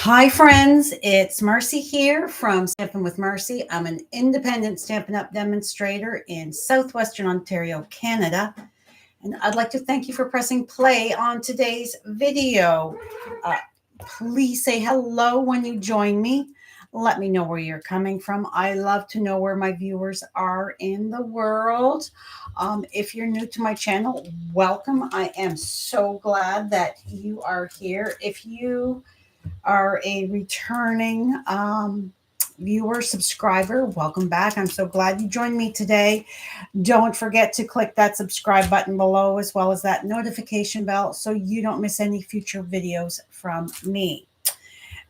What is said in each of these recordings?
Hi, friends. It's Marcy here from Stampin' with Marcy. I'm an independent Stampin' Up! Demonstrator in Southwestern Ontario, Canada. And I'd like to thank you for pressing play on today's video. Please say hello when you join me. Let me know where you're coming from. I love to know where my viewers are in the world. If you're new to my channel, welcome. I am so glad that you are here. If you are a returning viewer, subscriber, welcome back. I'm so glad you joined me today. Don't forget to click that subscribe button below as well as that notification bell so you don't miss any future videos from me.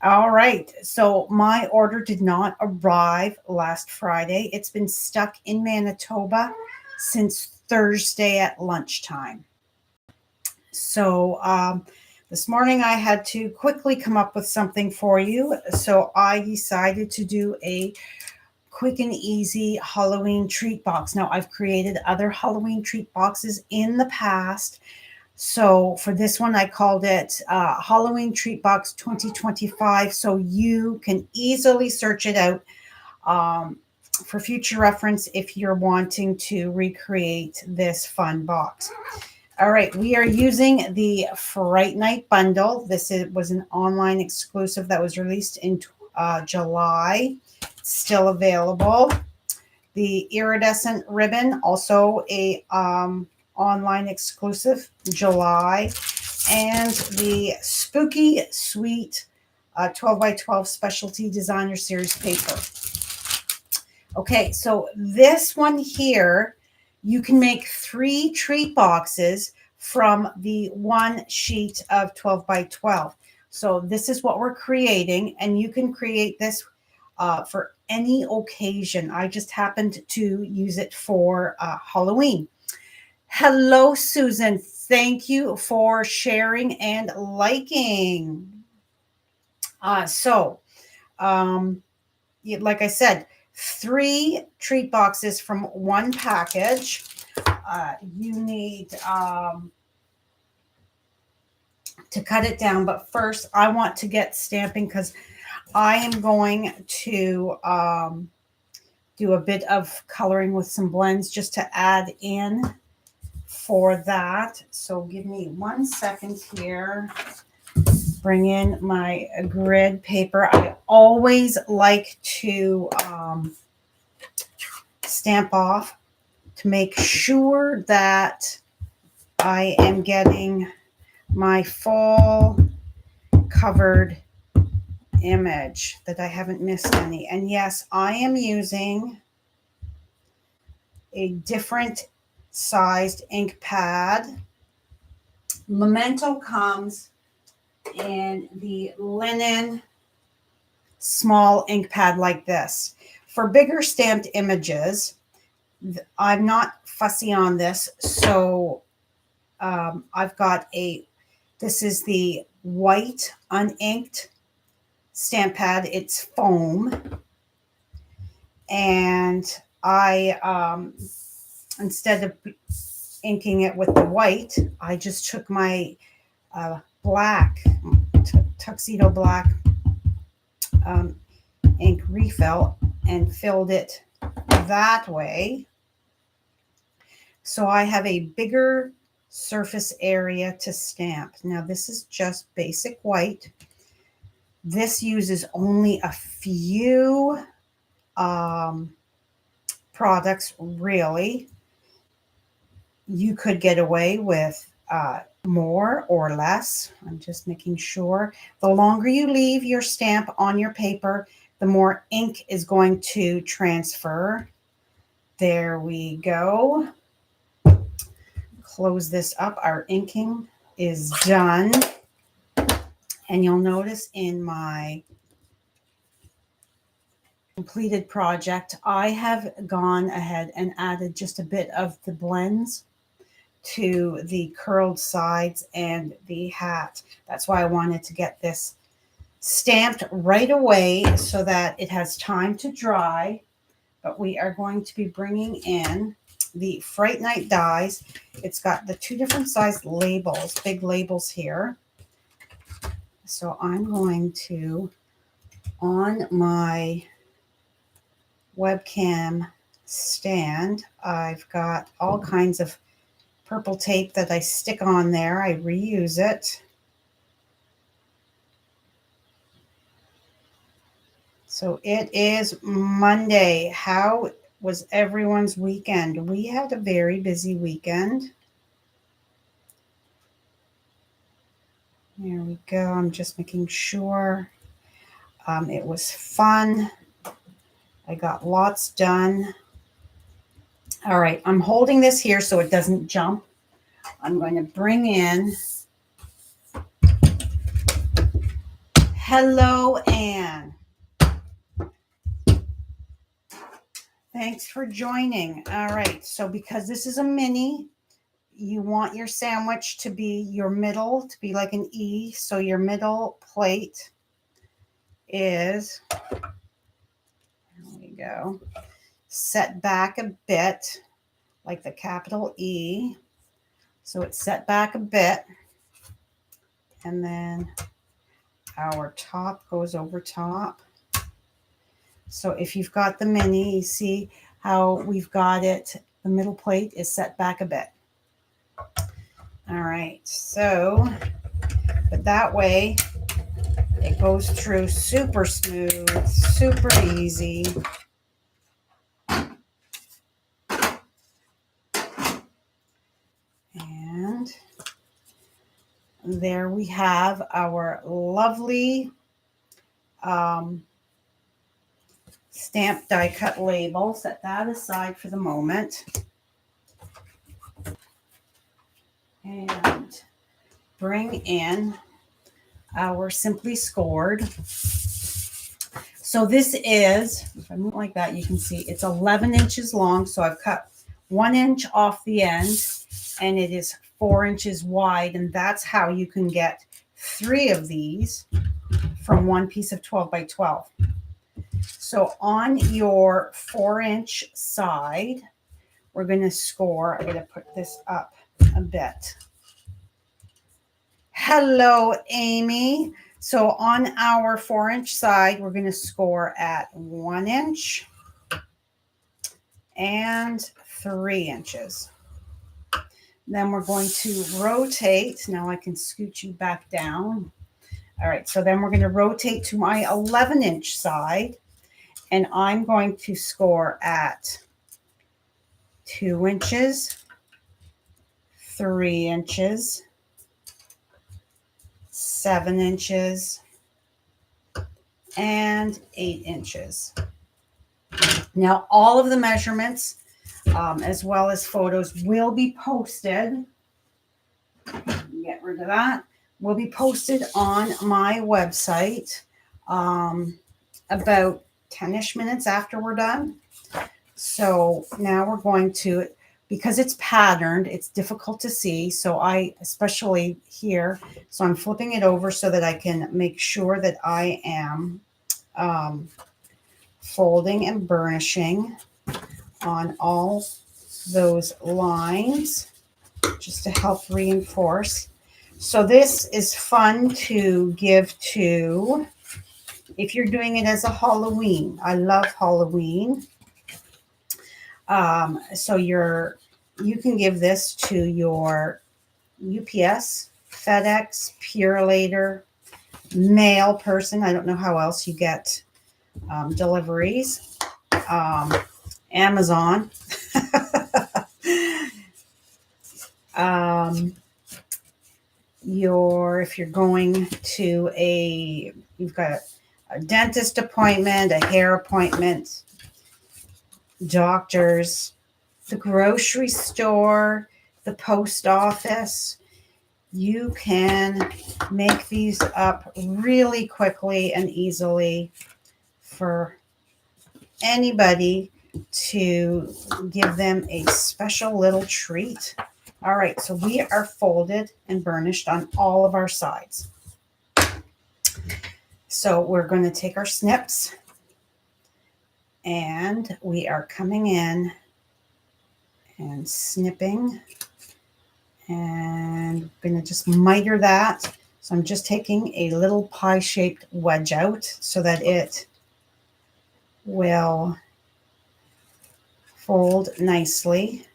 All right, so my order did not arrive last Friday. It's been stuck in Manitoba since Thursday at lunchtime. So this morning I had to quickly come up with something for you. So I decided to do a quick and easy Halloween treat box. Now I've created other Halloween treat boxes in the past. So for this one, I called it Halloween Treat Box 2025. So you can easily search it out for future reference if you're wanting to recreate this fun box. All right, we are using the Fright Night bundle. This was an online exclusive that was released in July. Still available. The iridescent ribbon, also a online exclusive, July. And the Spooky Sweet 12 by 12 Specialty Designer Series paper. Okay, so this one here, you can make 3 treat boxes from the one sheet of 12 by 12. So this is what we're creating, and you can create this for any occasion. I just happened to use it for Halloween. Hello, Susan. Thank you for sharing and liking. Like I said, 3 treat boxes from one package. You need to cut it down, but first I want to get stamping because I am going to do a bit of coloring with some blends just to add in for that. So give me 1 second here. Bring in my grid paper. I always like to stamp off to make sure that I am getting my full covered image, that I haven't missed any. And yes, I am using a different sized ink pad. Memento comes in the linen small ink pad like this. For bigger stamped images, I'm not fussy on this, so I've got this is the white uninked stamp pad. It's foam, and I instead of inking it with the white, I just took my black tuxedo black ink refill and filled it that way. So I have a bigger surface area to stamp. Now this is just basic white. This uses only a few products, really. You could get away with more or less. I'm just making sure. The longer you leave your stamp on your paper, the more ink is going to transfer. There we go. Close this up. Our inking is done. And you'll notice in my completed project, I have gone ahead and added just a bit of the blends to the curled sides and the hat. That's why I wanted to get this stamped right away so that it has time to dry. But we are going to be bringing in the Fright Night dies. It's got the 2 different size labels, big labels here. So I'm going to, on my webcam stand, I've got all kinds of purple tape that I stick on there. I reuse it. So it is Monday. How was everyone's weekend? We had a very busy weekend. There we go. I'm just making sure. It was fun. I got lots done. All right, I'm holding this here so it doesn't jump. I'm going to bring in. Hello, Anne. Thanks for joining. All right, so because this is a mini, you want your sandwich to be your middle, to be like an E. So your middle plate is, there we go, set back a bit, like the capital E. So it's set back a bit. And then our top goes over top. So if you've got the mini, you see how we've got it. The middle plate is set back a bit. All right, so, but that way it goes through super smooth, super easy. And there we have our lovely stamp die cut label. Set that aside for the moment. And bring in our Simply Scored. So this is, if I move like that, you can see it's 11 inches long. So I've cut 1 inch off the end and it is 4 inches wide. And that's how you can get 3 of these from one piece of 12 by 12. So on your 4-inch side, we're going to score. I'm going to put this up a bit. Hello, Amy. So on our 4-inch side, we're going to score at 1 inch and 3 inches. Then we're going to rotate. Now I can scoot you back down. All right, so then we're going to rotate to my 11-inch side, and I'm going to score at 2 inches, 3 inches, 7 inches, and 8 inches. Now, all of the measurements, as well as photos, will be posted. Get rid of that. Will be posted on my website about 10-ish minutes after we're done. So now we're going to, because it's patterned, it's difficult to see. So I, especially here, so I'm flipping it over so that I can make sure that I am folding and burnishing on all those lines just to help reinforce. So this is fun to give to, if you're doing it as a Halloween. I love Halloween. So you can give this to your UPS, FedEx, Purelator, mail person. I don't know how else you get deliveries. Amazon. If you're going to you've got a dentist appointment, a hair appointment, doctors, the grocery store, the post office, you can make these up really quickly and easily for anybody to give them a special little treat. All right, so we are folded and burnished on all of our sides. So we're going to take our snips and we are coming in and snipping and going to just miter that So I'm just taking a little pie-shaped wedge out so that it will fold nicely.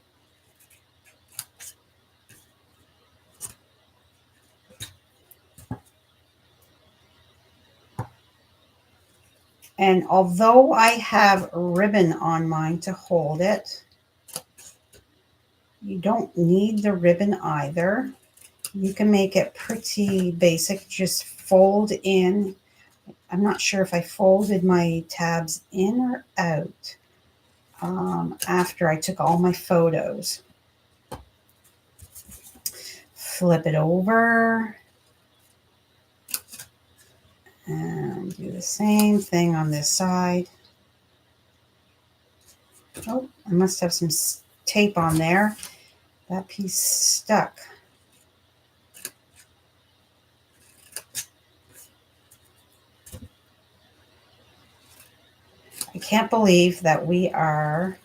And although I have ribbon on mine to hold it, you don't need the ribbon either. You can make it pretty basic. Just fold in. I'm not sure if I folded my tabs in or out after I took all my photos. Flip it over and do the same thing on this side. Oh, I must have some tape on there. That piece stuck. I can't believe that we are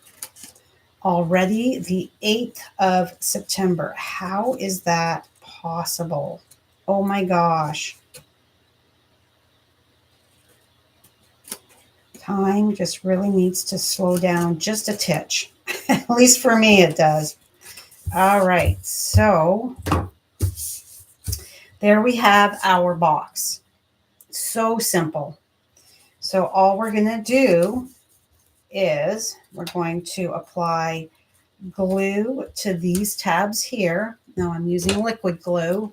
already the 8th of September. How is that possible? Oh my gosh. Time just really needs to slow down just a titch. At least for me it does. All right, so there we have our box. So simple. So all we're going to do is we're going to apply glue to these tabs here. Now I'm using liquid glue.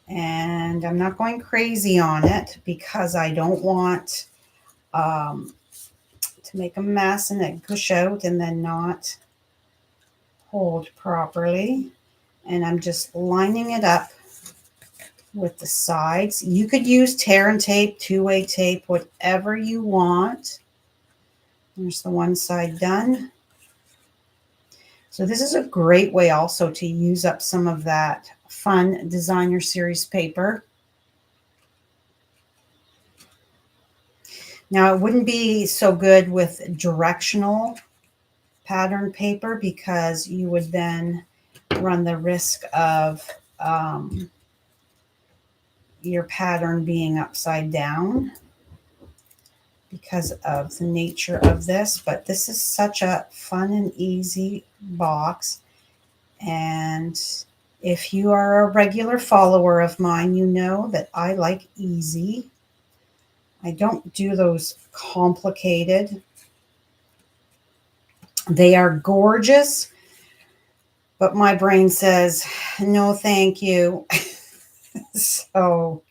And I'm not going crazy on it because I don't want to make a mess and it gush out and then not hold properly. And I'm just lining it up with the sides. You could use tear and tape, two-way tape, whatever you want. There's the one side done. So this is a great way also to use up some of that fun designer series paper. Now it wouldn't be so good with directional pattern paper because you would then run the risk of your pattern being upside down because of the nature of this. But this is such a fun and easy box. And if you are a regular follower of mine, you know that I like easy. I don't do those complicated. They are gorgeous, but my brain says, no, thank you. So,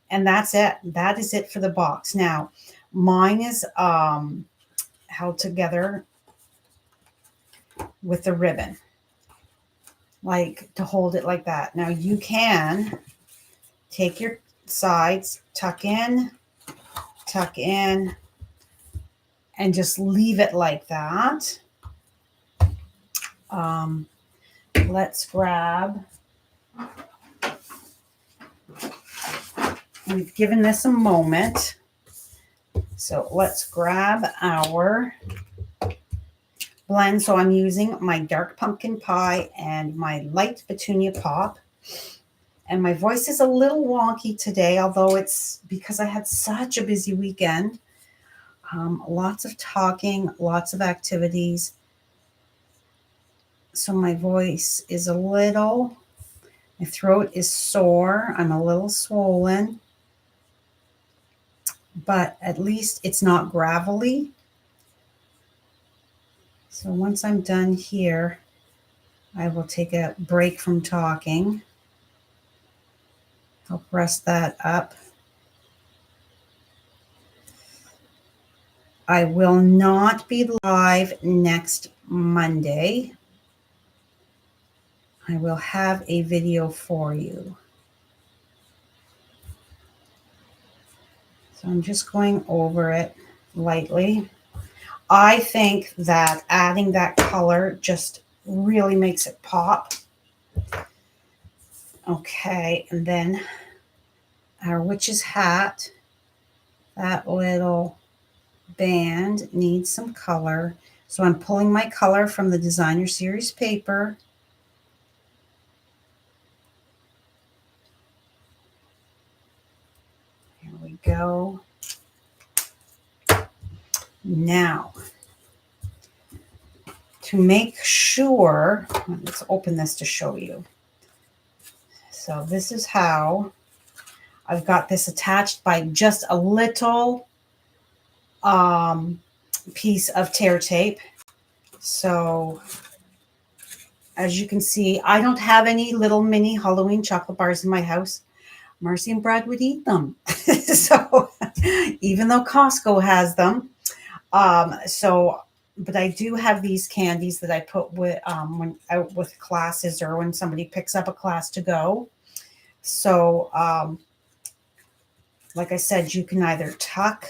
and that's it. That is it for the box. Now, mine is held together with the ribbon, like to hold it like that. Now, you can take your sides, tuck in, and just leave it like that. Let's grab, we've given this a moment. So let's grab our blend. So I'm using my dark pumpkin pie and my light petunia pop. And my voice is a little wonky today, although it's because I had such a busy weekend. Lots of talking, lots of activities. So my voice is a little, my throat is sore. I'm a little swollen, but at least it's not gravelly. So once I'm done here, I will take a break from talking. Help rest that up. I will not be live next Monday. I will have a video for you. So I'm just going over it lightly. I think that adding that color just really makes it pop. Okay, and then our witch's hat, that little band needs some color. So I'm pulling my color from the Designer Series paper. Here we go. Now, to make sure, let's open this to show you. So this is how I've got this attached by just a little piece of tear tape. So as you can see, I don't have any little mini Halloween chocolate bars in my house. Marcy and Brad would eat them. So even though Costco has them, but I do have these candies that I put with when out with classes or when somebody picks up a class to go. So like I said, you can either tuck,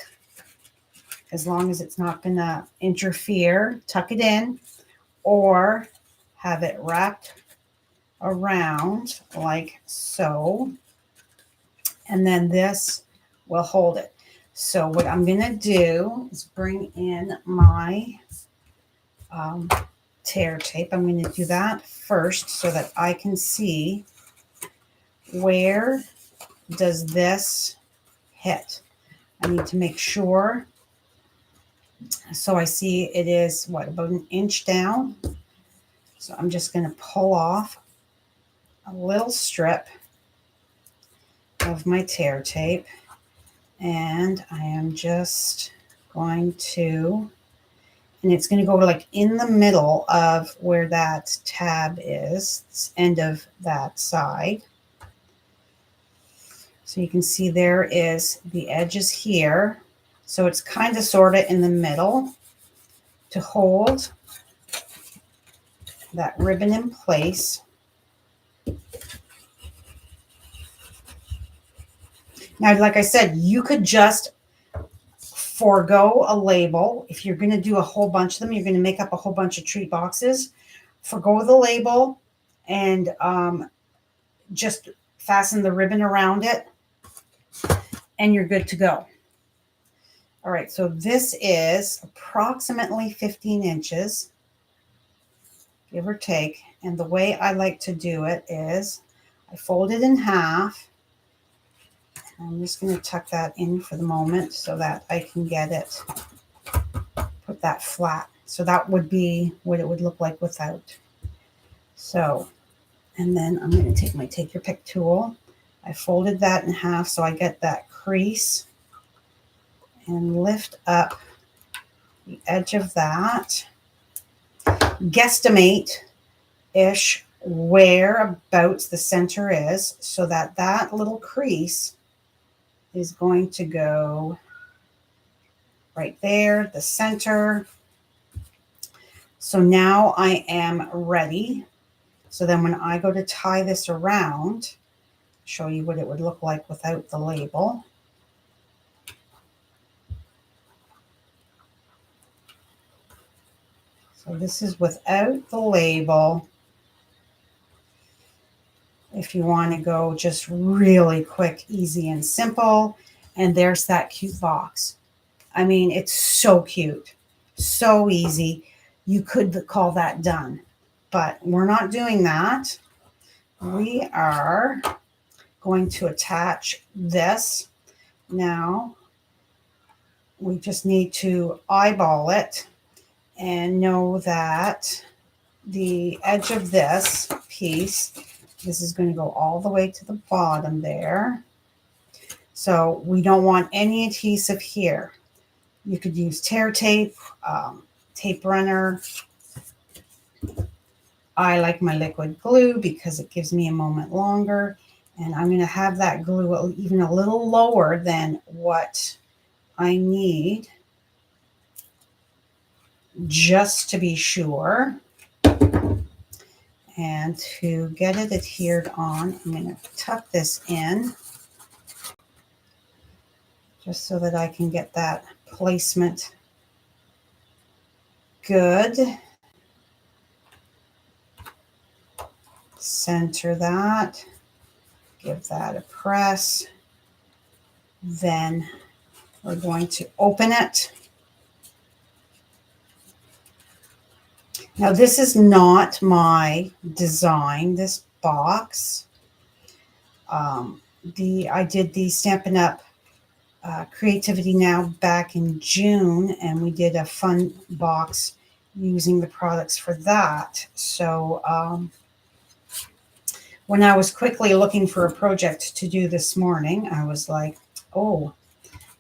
as long as it's not going to interfere, tuck it in, or have it wrapped around like so. And then this will hold it. So what I'm going to do is bring in my tear tape. I'm going to do that first so that I can see where does this hit. I need to make sure. So I see it is, what, about an inch down. So I'm just going to pull off a little strip of my tear tape. And I am just going to, and it's going to go like in the middle of where that tab is, this end of that side. So you can see there is the edges here. So it's kind of sort of in the middle to hold that ribbon in place. Now, like I said, you could just forego a label. If you're going to do a whole bunch of them, you're going to make up a whole bunch of treat boxes. Forgo the label and just fasten the ribbon around it, and you're good to go. All right, so this is approximately 15 inches, give or take. And the way I like to do it is I fold it in half. I'm just going to tuck that in for the moment so that I can get it, put that flat. So that would be what it would look like without. So, and then I'm going to take my take your pick tool. I folded that in half so I get that crease and lift up the edge of that. Guesstimate-ish whereabouts the center is so that that little crease is going to go right there, the center. So now I am ready. So then when I go to tie this around, show you what it would look like without the label. So this is without the label. If you want to go just really quick, easy, and simple. And there's that cute box. I mean, it's so cute, so easy. You could call that done, but we're not doing that. We are going to attach this. Now, we just need to eyeball it and know that the edge of this piece, this is going to go all the way to the bottom there. So we don't want any adhesive here. You could use tear tape, tape runner. I like my liquid glue because it gives me a moment longer. And I'm going to have that glue even a little lower than what I need, just to be sure. And to get it adhered on, I'm going to tuck this in just so that I can get that placement good. Center that, give that a press. Then we're going to open it. Now this is not my design, this box. I did the Stampin' Up! Creativity Now back in June, and we did a fun box using the products for that. So when I was quickly looking for a project to do this morning, I was like, oh,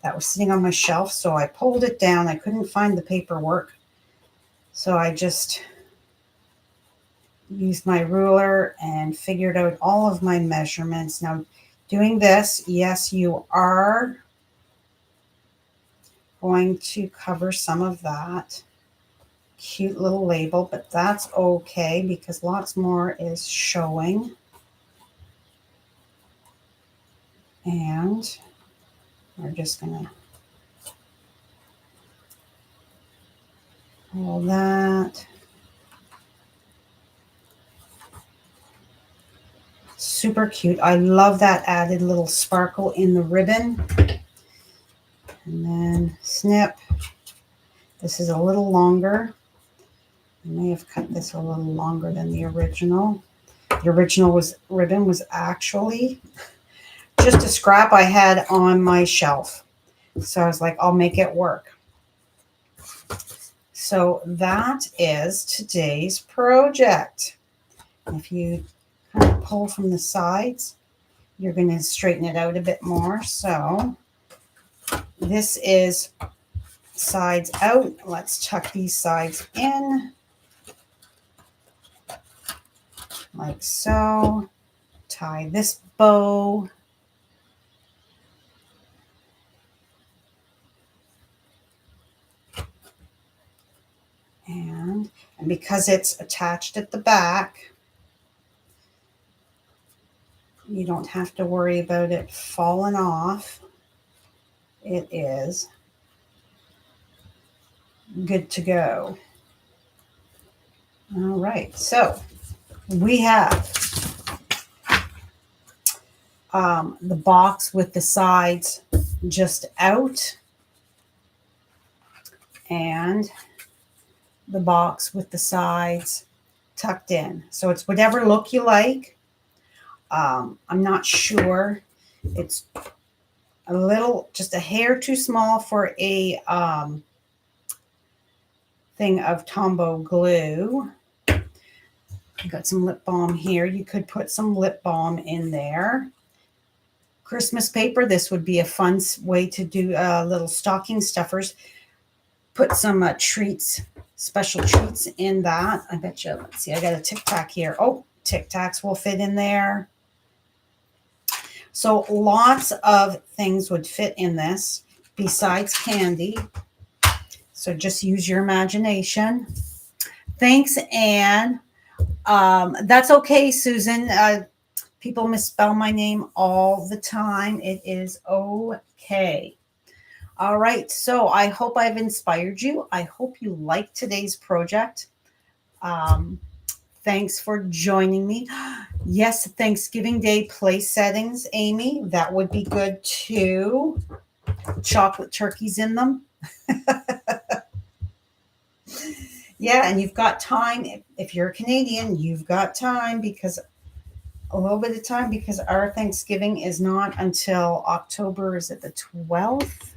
that was sitting on my shelf. So I pulled it down. I couldn't find the paperwork. So I just used my ruler and figured out all of my measurements. Now, doing this, yes, you are going to cover some of that. Cute little label, but that's okay because lots more is showing. And we're just gonna roll that. Super cute. I love that added little sparkle in the ribbon. And then snip. This is a little longer. I may have cut this a little longer than the original. The original ribbon was actually just a scrap I had on my shelf. So I was like, I'll make it work. So that is today's project. If you kind of pull from the sides, you're going to straighten it out a bit more. So this is sides out. Let's tuck these sides in like so. Tie this bow. And because it's attached at the back, you don't have to worry about it falling off. It is good to go. All right, so we have the box with the sides just out and the box with the sides tucked in. So it's whatever look you like. I'm not sure. It's a little, just a hair too small for a thing of Tombow glue. I got some lip balm here. You could put some lip balm in there. Christmas paper, this would be a fun way to do little stocking stuffers. Put some treats, special treats in that. I bet you, let's see, I got a Tic Tac here. Oh, Tic Tacs will fit in there. So lots of things would fit in this besides candy. So just use your imagination. Thanks, Anne. That's okay, Susan. People misspell my name all the time. It is okay. All right, so I hope I've inspired you. I hope you liked today's project. Thanks for joining me. Yes, Thanksgiving Day place settings, Amy. That would be good too. Chocolate turkeys in them. Yeah, and you've got time. If you're a Canadian, you've got time because a little bit of time because our Thanksgiving is not until October, is it the 12th?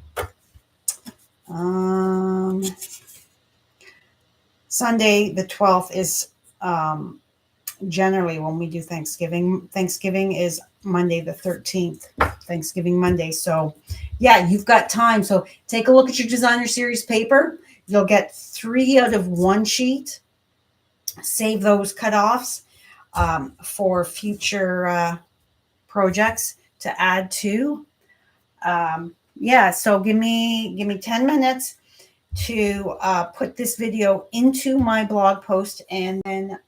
Sunday, the 12th is generally when we do Thanksgiving. Thanksgiving is Monday, the 13th, Thanksgiving Monday. So yeah, you've got time. So take a look at your designer series paper. You'll get 3 out of 1 sheet. Save those cutoffs for future projects to add to. Yeah, so give me 10 minutes to put this video into my blog post and then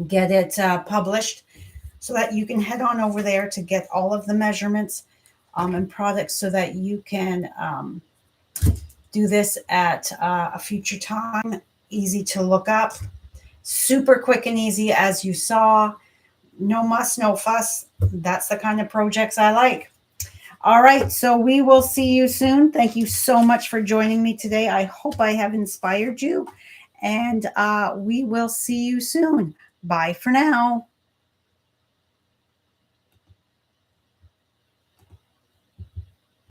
get it published so that you can head on over there to get all of the measurements and products so that you can do this at a future time. Easy to look up, super quick and easy, as you saw. No muss, no fuss. That's the kind of projects I like. All right, so we will see you soon. Thank you so much for joining me today. I hope I have inspired you, and we will see you soon. Bye for now.